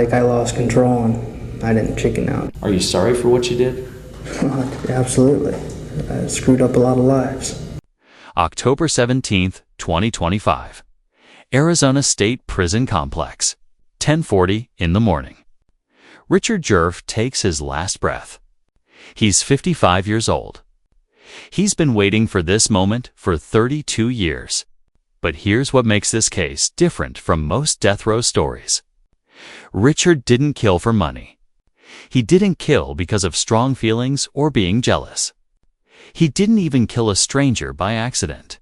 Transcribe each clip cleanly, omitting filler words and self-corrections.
Like I lost control and I didn't chicken out. Are you sorry for what you did? Absolutely. I screwed up a lot of lives. October 17th, 2025. Arizona State Prison Complex, 10:40 in the morning. Richard Djerf takes his last breath. He's 55 years old. He's been waiting for this moment for 32 years. But here's what makes this case different from most death row stories. Richard didn't kill for money. He didn't kill because of strong feelings or being jealous. He didn't even kill a stranger by accident.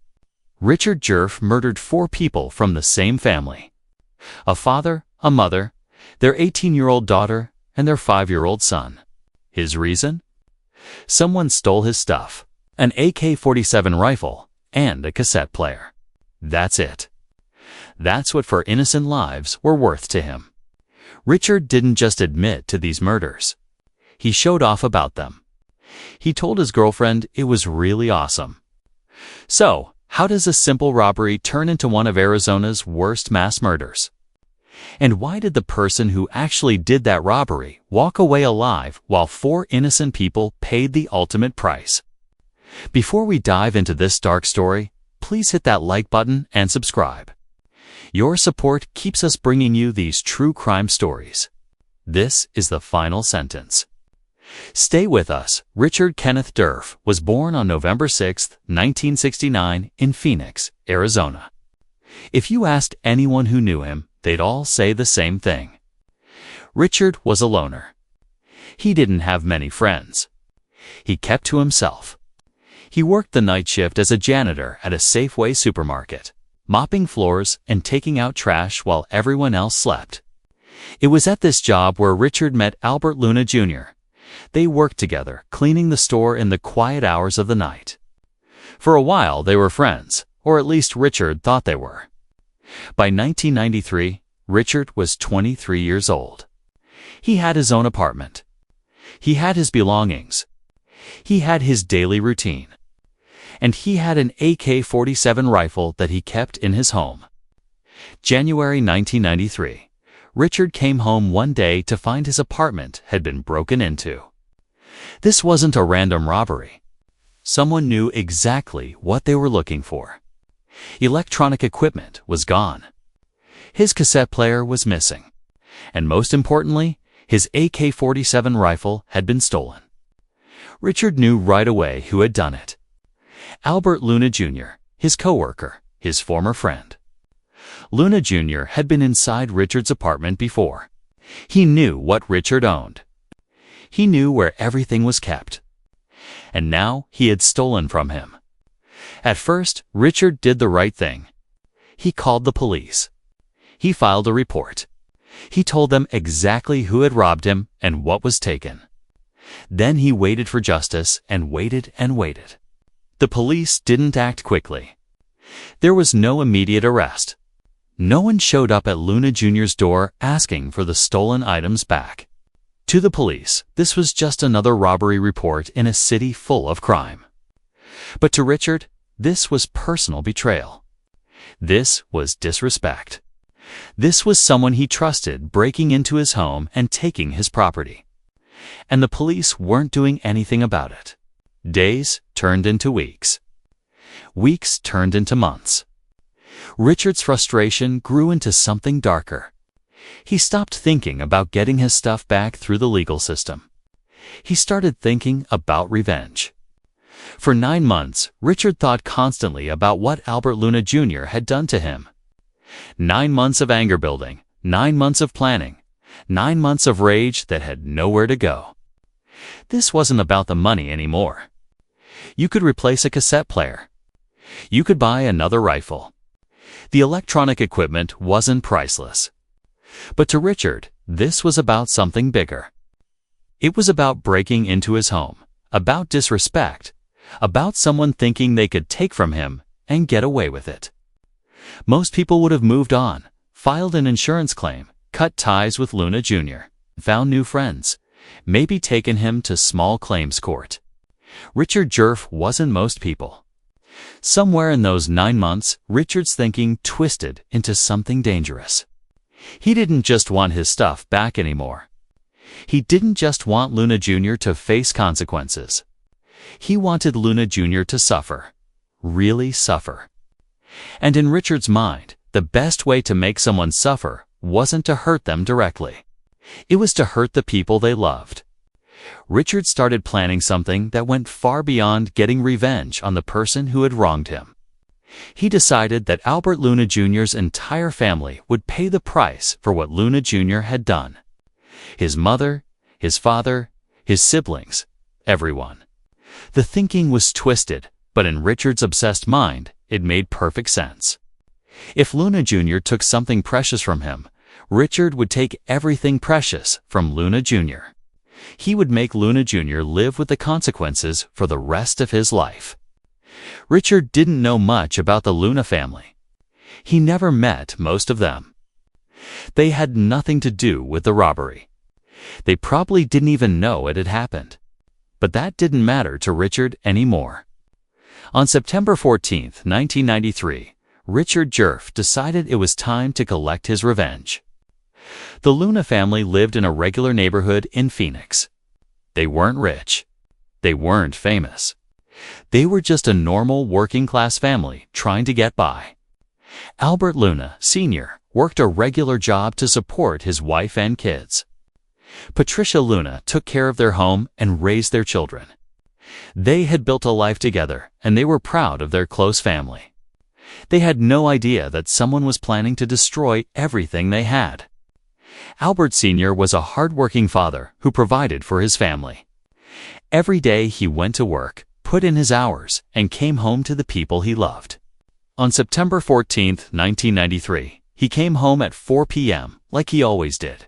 Richard Djerf murdered 4 people from the same family: a father, a mother, their 18-year-old daughter, and their 5-year-old son. His reason? Someone stole his stuff: an AK-47 rifle and a cassette player. That's it. That's what 4 innocent lives were worth to him. Richard didn't just admit to these murders. He showed off about them. He told his girlfriend it was really awesome. So, how does a simple robbery turn into one of Arizona's worst mass murders? And why did the person who actually did that robbery walk away alive while 4 innocent people paid the ultimate price? Before we dive into this dark story, please hit that like button and subscribe. Your support keeps us bringing you these true crime stories. This is the final sentence. Stay with us. Richard Kenneth Djerf was born on November 6, 1969 in Phoenix, Arizona. If you asked anyone who knew him, they'd all say the same thing. Richard was a loner. He didn't have many friends. He kept to himself. He worked the night shift as a janitor at a Safeway supermarket, mopping floors and taking out trash while everyone else slept. It was at this job where Richard met Albert Luna Jr. They worked together, cleaning the store in the quiet hours of the night. For a while, they were friends, or at least Richard thought they were. By 1993, Richard was 23 years old. He had his own apartment. He had his belongings. He had his daily routine. And he had an AK-47 rifle that he kept in his home. January 1993. Richard came home one day to find his apartment had been broken into. This wasn't a random robbery. Someone knew exactly what they were looking for. Electronic equipment was gone. His cassette player was missing. And most importantly, his AK-47 rifle had been stolen. Richard knew right away who had done it. Albert Luna Jr., his coworker, his former friend. Luna Jr. had been inside Richard's apartment before. He knew what Richard owned. He knew where everything was kept. And now he had stolen from him. At first, Richard did the right thing. He called the police. He filed a report. He told them exactly who had robbed him and what was taken. Then he waited for justice and waited and waited. The police didn't act quickly. There was no immediate arrest. No one showed up at Luna Jr.'s door asking for the stolen items back. To the police, this was just another robbery report in a city full of crime. But to Richard, this was personal betrayal. This was disrespect. This was someone he trusted breaking into his home and taking his property. And the police weren't doing anything about it. Days turned into weeks. Weeks turned into months. Richard's frustration grew into something darker. He stopped thinking about getting his stuff back through the legal system. He started thinking about revenge. For 9 months, Richard thought constantly about what Albert Luna Jr. had done to him. 9 months of anger building, 9 months of planning, 9 months of rage that had nowhere to go. This wasn't about the money anymore. You could replace a cassette player. You could buy another rifle. The electronic equipment wasn't priceless. But to Richard, this was about something bigger. It was about breaking into his home, about disrespect, about someone thinking they could take from him and get away with it. Most people would have moved on, filed an insurance claim, cut ties with Luna Jr., found new friends, maybe taken him to small claims court. Richard Djerf wasn't most people. Somewhere in those 9 months, Richard's thinking twisted into something dangerous. He didn't just want his stuff back anymore. He didn't just want Luna Jr. to face consequences. He wanted Luna Jr. to suffer. Really suffer. And in Richard's mind, the best way to make someone suffer wasn't to hurt them directly. It was to hurt the people they loved. Richard started planning something that went far beyond getting revenge on the person who had wronged him. He decided that Albert Luna Jr.'s entire family would pay the price for what Luna Jr. had done. His mother, his father, his siblings, everyone. The thinking was twisted, but in Richard's obsessed mind, it made perfect sense. If Luna Jr. took something precious from him, Richard would take everything precious from Luna Jr. He would make Luna Jr. live with the consequences for the rest of his life. Richard didn't know much about the Luna family. He never met most of them. They had nothing to do with the robbery. They probably didn't even know it had happened. But that didn't matter to Richard anymore. On September 14, 1993, Richard Djerf decided it was time to collect his revenge. The Luna family lived in a regular neighborhood in Phoenix. They weren't rich. They weren't famous. They were just a normal working-class family trying to get by. Albert Luna, Sr., worked a regular job to support his wife and kids. Patricia Luna took care of their home and raised their children. They had built a life together, and they were proud of their close family. They had no idea that someone was planning to destroy everything they had. Albert Sr. was a hard-working father who provided for his family. Every day he went to work, put in his hours, and came home to the people he loved. On September 14, 1993, he came home at 4 p.m., like he always did.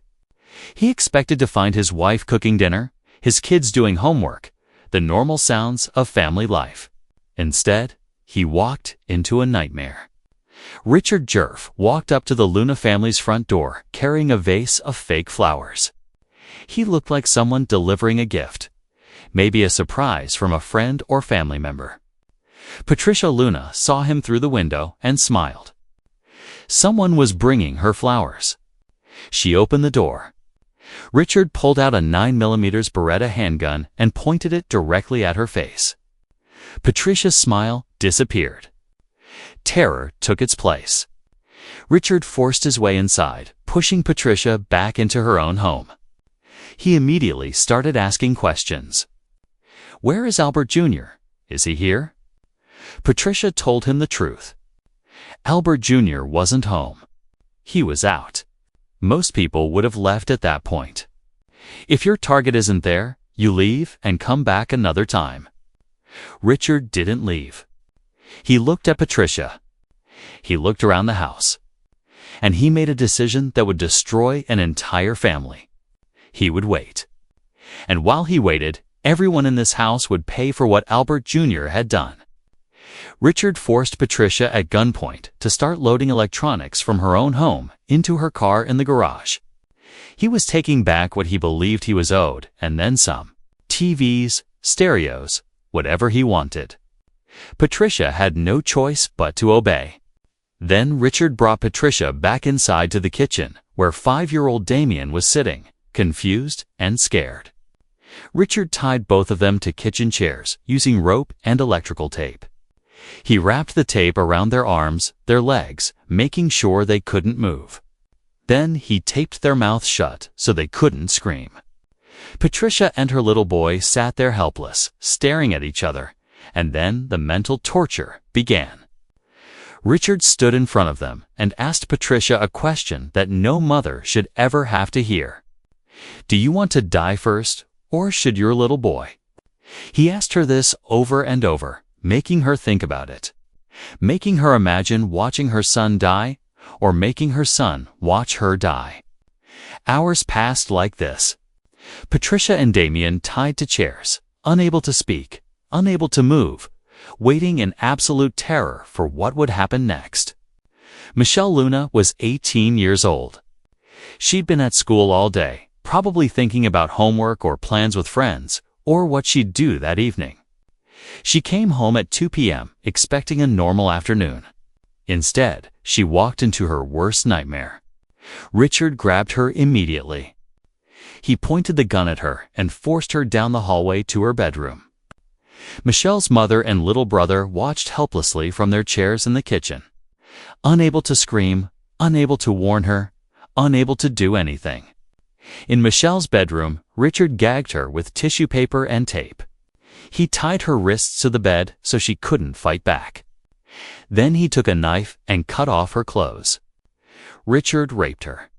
He expected to find his wife cooking dinner, his kids doing homework, the normal sounds of family life. Instead, he walked into a nightmare. Richard Djerf walked up to the Luna family's front door carrying a vase of fake flowers. He looked like someone delivering a gift, maybe a surprise from a friend or family member. Patricia Luna saw him through the window and smiled. Someone was bringing her flowers. She opened the door. Richard pulled out a 9mm Beretta handgun and pointed it directly at her face. Patricia's smile disappeared. Terror took its place. Richard forced his way inside, pushing Patricia back into her own home. He immediately started asking questions. "Where is Albert Jr.? Is he here?" Patricia told him the truth. Albert Jr. wasn't home. He was out. Most people would have left at that point. If your target isn't there, you leave and come back another time. Richard didn't leave. He looked at Patricia. He looked around the house. And he made a decision that would destroy an entire family. He would wait. And while he waited, everyone in this house would pay for what Albert Jr. had done. Richard forced Patricia at gunpoint to start loading electronics from her own home into her car in the garage. He was taking back what he believed he was owed, and then some. TVs, stereos, whatever he wanted. Patricia had no choice but to obey. Then Richard brought Patricia back inside to the kitchen, where 5-year-old Damien was sitting, confused and scared. Richard tied both of them to kitchen chairs using rope and electrical tape. He wrapped the tape around their arms, their legs, making sure they couldn't move. Then he taped their mouths shut so they couldn't scream. Patricia and her little boy sat there helpless, staring at each other, and then the mental torture began. Richard stood in front of them and asked Patricia a question that no mother should ever have to hear. "Do you want to die first, or should your little boy?" He asked her this over and over, making her think about it, making her imagine watching her son die, or making her son watch her die. Hours passed like this. Patricia and Damien tied to chairs, unable to speak, unable to move, waiting in absolute terror for what would happen next. Michelle Luna was 18 years old. She'd been at school all day, probably thinking about homework or plans with friends, or what she'd do that evening. She came home at 2 p.m. expecting a normal afternoon. Instead, she walked into her worst nightmare. Richard grabbed her immediately. He pointed the gun at her and forced her down the hallway to her bedroom. Michelle's mother and little brother watched helplessly from their chairs in the kitchen, unable to scream, unable to warn her, unable to do anything. In Michelle's bedroom, Richard gagged her with tissue paper and tape. He tied her wrists to the bed so she couldn't fight back. Then he took a knife and cut off her clothes. Richard raped her.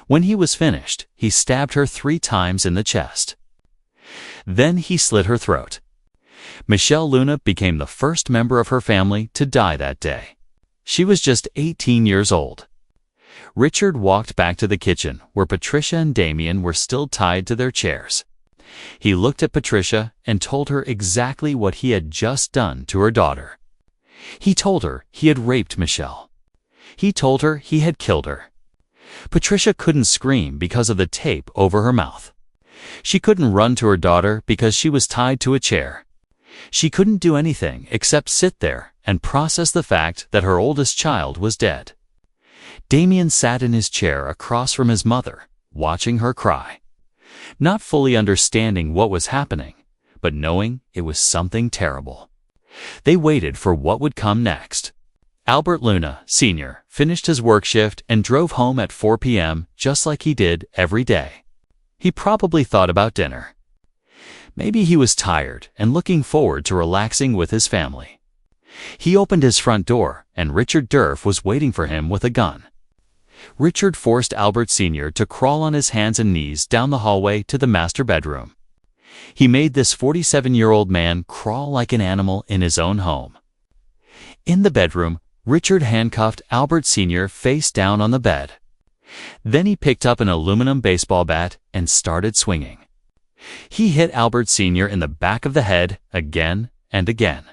When he was finished, he stabbed her 3 times in the chest. Then he slit her throat. Michelle Luna became the first member of her family to die that day. She was just 18 years old. Richard walked back to the kitchen where Patricia and Damien were still tied to their chairs. He looked at Patricia and told her exactly what he had just done to her daughter. He told her he had raped Michelle. He told her he had killed her. Patricia couldn't scream because of the tape over her mouth. She couldn't run to her daughter because she was tied to a chair. She couldn't do anything except sit there and process the fact that her oldest child was dead. Damien sat in his chair across from his mother, watching her cry. Not fully understanding what was happening, but knowing it was something terrible. They waited for what would come next. Albert Luna, Sr., finished his work shift and drove home at 4 p.m. just like he did every day. He probably thought about dinner. Maybe he was tired and looking forward to relaxing with his family. He opened his front door, and Richard Djerf was waiting for him with a gun. Richard forced Albert Sr. to crawl on his hands and knees down the hallway to the master bedroom. He made this 47-year-old man crawl like an animal in his own home. In the bedroom, Richard handcuffed Albert Sr. face down on the bed. Then he picked up an aluminum baseball bat and started swinging. He hit Albert Sr. in the back of the head again and again.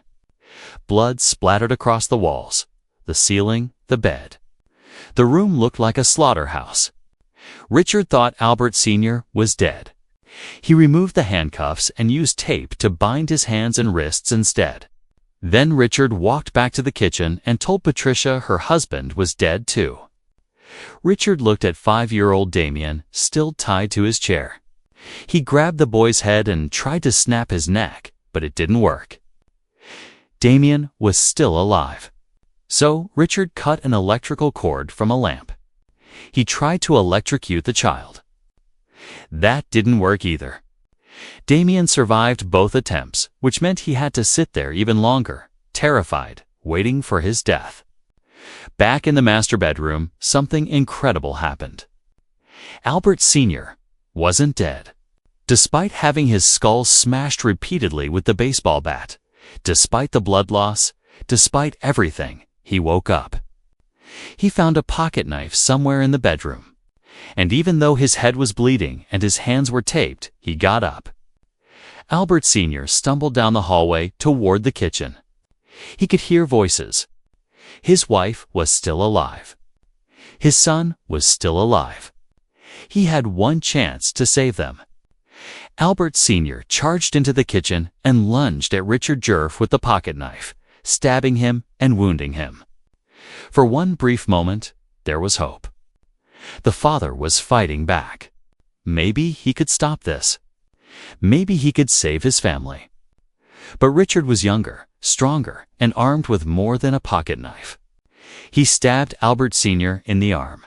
Blood splattered across the walls, the ceiling, the bed. The room looked like a slaughterhouse. Richard thought Albert Sr. was dead. He removed the handcuffs and used tape to bind his hands and wrists instead. Then Richard walked back to the kitchen and told Patricia her husband was dead too. Richard looked at 5-year-old Damien, still tied to his chair. He grabbed the boy's head and tried to snap his neck, but it didn't work. Damien was still alive. So Richard cut an electrical cord from a lamp. He tried to electrocute the child. That didn't work either. Damien survived both attempts, which meant he had to sit there even longer, terrified, waiting for his death. Back in the master bedroom, something incredible happened. Albert Sr. wasn't dead. Despite having his skull smashed repeatedly with the baseball bat, despite the blood loss, despite everything, he woke up. He found a pocket knife somewhere in the bedroom. And even though his head was bleeding and his hands were taped, he got up. Albert Sr. stumbled down the hallway toward the kitchen. He could hear voices. His wife was still alive. His son was still alive. He had one chance to save them. Albert Sr. charged into the kitchen and lunged at Richard Djerf with the pocket knife, stabbing him and wounding him. For one brief moment, there was hope. The father was fighting back. Maybe he could stop this. Maybe he could save his family. But Richard was younger, stronger, and armed with more than a pocket knife. He stabbed Albert Sr. in the arm.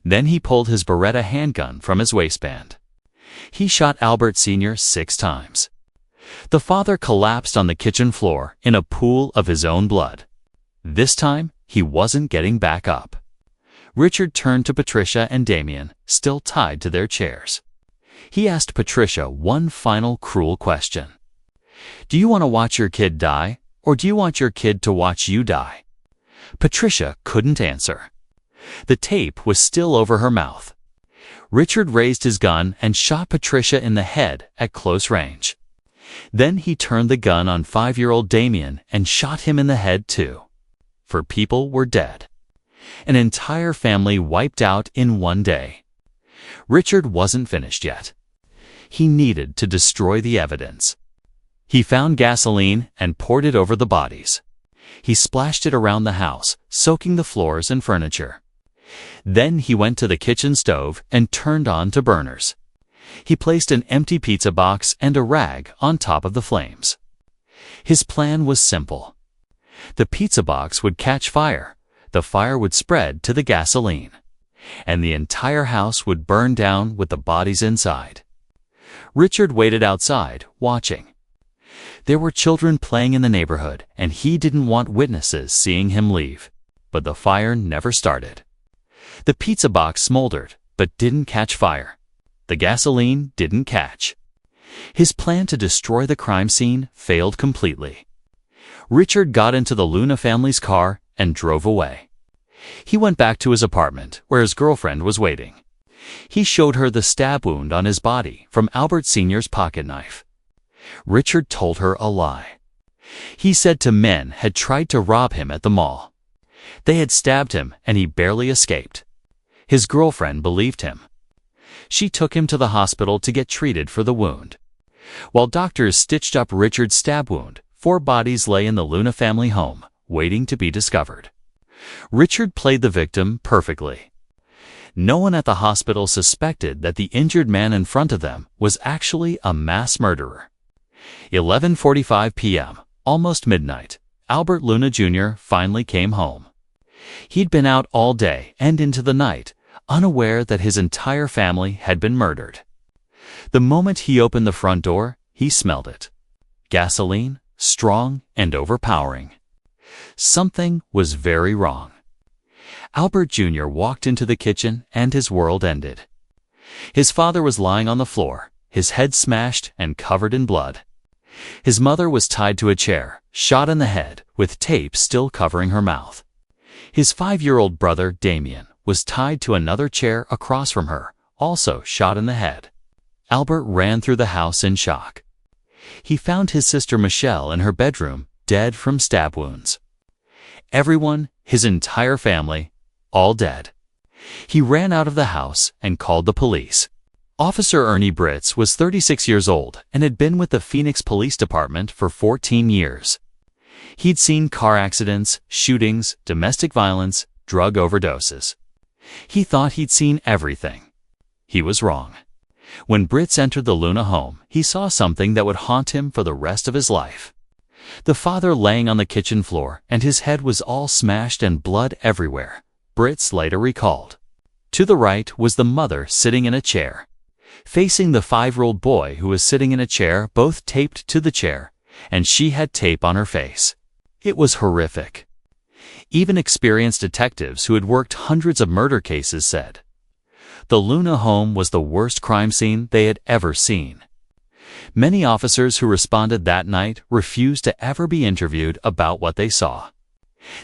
Then he pulled his Beretta handgun from his waistband. He shot Albert Sr. 6 times. The father collapsed on the kitchen floor in a pool of his own blood. This time, he wasn't getting back up. Richard turned to Patricia and Damien, still tied to their chairs. He asked Patricia one final cruel question. Do you want to watch your kid die, or do you want your kid to watch you die? Patricia couldn't answer. The tape was still over her mouth. Richard raised his gun and shot Patricia in the head at close range. Then he turned the gun on 5-year-old Damien and shot him in the head too. For people were dead. An entire family wiped out in one day. Richard wasn't finished yet. He needed to destroy the evidence. He found gasoline and poured it over the bodies. He splashed it around the house, soaking the floors and furniture. Then he went to the kitchen stove and turned on two burners. He placed an empty pizza box and a rag on top of the flames. His plan was simple. The pizza box would catch fire, the fire would spread to the gasoline, and the entire house would burn down with the bodies inside. Richard waited outside, watching. There were children playing in the neighborhood, and he didn't want witnesses seeing him leave. But the fire never started. The pizza box smoldered, but didn't catch fire. The gasoline didn't catch. His plan to destroy the crime scene failed completely. Richard got into the Luna family's car and drove away. He went back to his apartment, where his girlfriend was waiting. He showed her the stab wound on his body from Albert Sr.'s pocket knife. Richard told her a lie. He said two men had tried to rob him at the mall. They had stabbed him, and he barely escaped. His girlfriend believed him. She took him to the hospital to get treated for the wound. While doctors stitched up Richard's stab wound, 4 bodies lay in the Luna family home, waiting to be discovered. Richard played the victim perfectly. No one at the hospital suspected that the injured man in front of them was actually a mass murderer. 11:45 p.m., almost midnight, Albert Luna Jr. finally came home. He'd been out all day and into the night, unaware that his entire family had been murdered. The moment he opened the front door, he smelled it. Gasoline, strong and overpowering. Something was very wrong. Albert Jr. walked into the kitchen and his world ended. His father was lying on the floor, his head smashed and covered in blood. His mother was tied to a chair, shot in the head, with tape still covering her mouth. His 5-year-old brother, Damien, was tied to another chair across from her, also shot in the head. Albert ran through the house in shock. He found his sister Michelle in her bedroom, dead from stab wounds. Everyone, his entire family, all dead. He ran out of the house and called the police. Officer Ernie Britz was 36 years old and had been with the Phoenix Police Department for 14 years. He'd seen car accidents, shootings, domestic violence, drug overdoses. He thought he'd seen everything. He was wrong. When Britz entered the Luna home, he saw something that would haunt him for the rest of his life. The father laying on the kitchen floor, and his head was all smashed and blood everywhere, Britz later recalled. To the right was the mother sitting in a chair, facing the 5-year-old boy who was sitting in a chair, both taped to the chair, and she had tape on her face. It was horrific. Even experienced detectives who had worked hundreds of murder cases said the Luna home was the worst crime scene they had ever seen. Many officers who responded that night refused to ever be interviewed about what they saw.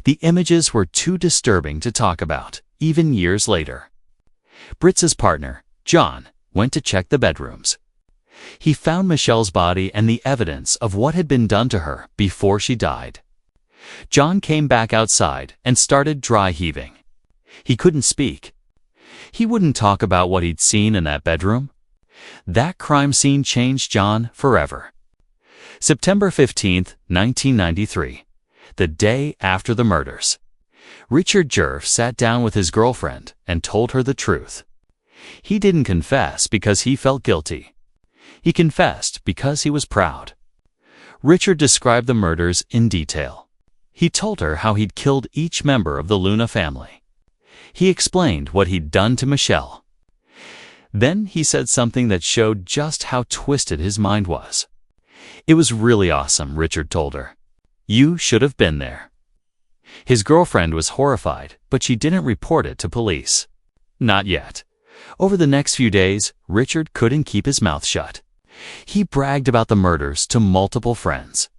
The images were too disturbing to talk about, even years later. Britz's partner, John, went to check the bedrooms. He found Michelle's body and the evidence of what had been done to her before she died. John came back outside and started dry heaving. He couldn't speak. He wouldn't talk about what he'd seen in that bedroom. That crime scene changed John forever. September 15, 1993, the day after the murders. Richard Djerf sat down with his girlfriend and told her the truth. He didn't confess because he felt guilty. He confessed because he was proud. Richard described the murders in detail. He told her how he'd killed each member of the Luna family. He explained what he'd done to Michelle. Then he said something that showed just how twisted his mind was. It was really awesome, Richard told her. You should have been there. His girlfriend was horrified, but she didn't report it to police. Not yet. Over the next few days, Richard couldn't keep his mouth shut. He bragged about the murders to multiple friends.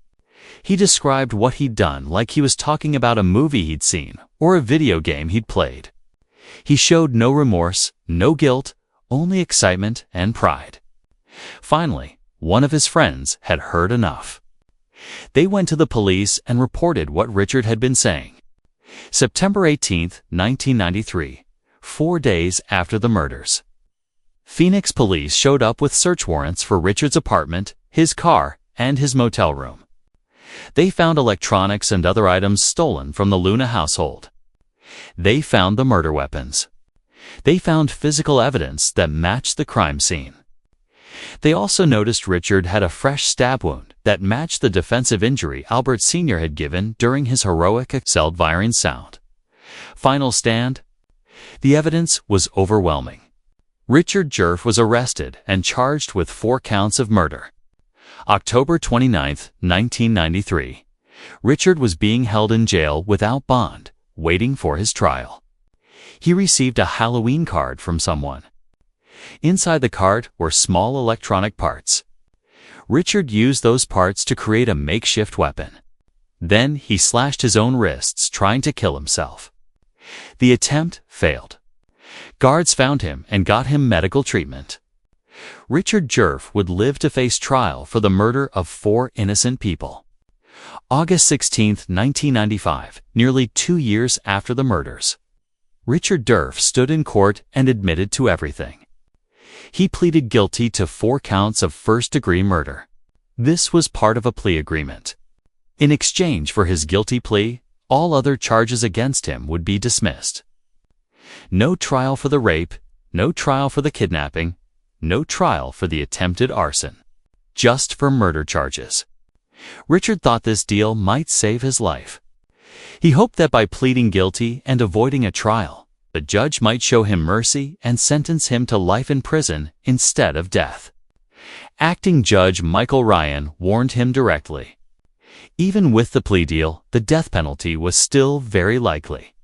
He described what he'd done like he was talking about a movie he'd seen or a video game he'd played. He showed no remorse, no guilt, only excitement and pride. Finally, one of his friends had heard enough. They went to the police and reported what Richard had been saying. September 18, 1993, 4 days after the murders. Phoenix police showed up with search warrants for Richard's apartment, his car, and his motel room. They found electronics and other items stolen from the Luna household. They found the murder weapons. They found physical evidence that matched the crime scene. They also noticed Richard had a fresh stab wound that matched the defensive injury Albert Sr. had given during his heroic firing sound. Final stand? The evidence was overwhelming. Richard Djerf was arrested and charged with 4 counts of murder. October 29, 1993. Richard was being held in jail without bond, waiting for his trial. He received a Halloween card from someone. Inside the card were small electronic parts. Richard used those parts to create a makeshift weapon. Then he slashed his own wrists trying to kill himself. The attempt failed. Guards found him and got him medical treatment. Richard Djerf would live to face trial for the murder of 4 innocent people. August 16, 1995, nearly 2 years after the murders. Richard Djerf stood in court and admitted to everything. He pleaded guilty to 4 counts of first-degree murder. This was part of a plea agreement. In exchange for his guilty plea, all other charges against him would be dismissed. No trial for the rape, no trial for the kidnapping, no trial for the attempted arson. Just for murder charges. Richard thought this deal might save his life. He hoped that by pleading guilty and avoiding a trial, the judge might show him mercy and sentence him to life in prison instead of death. Acting Judge Michael Ryan warned him directly. Even with the plea deal, the death penalty was still very likely.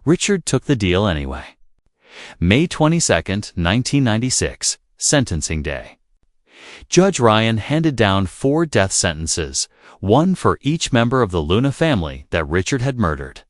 Richard took the deal anyway. May 22, 1996, sentencing day. Judge Ryan handed down 4 death sentences, 1 for each member of the Luna family that Richard had murdered.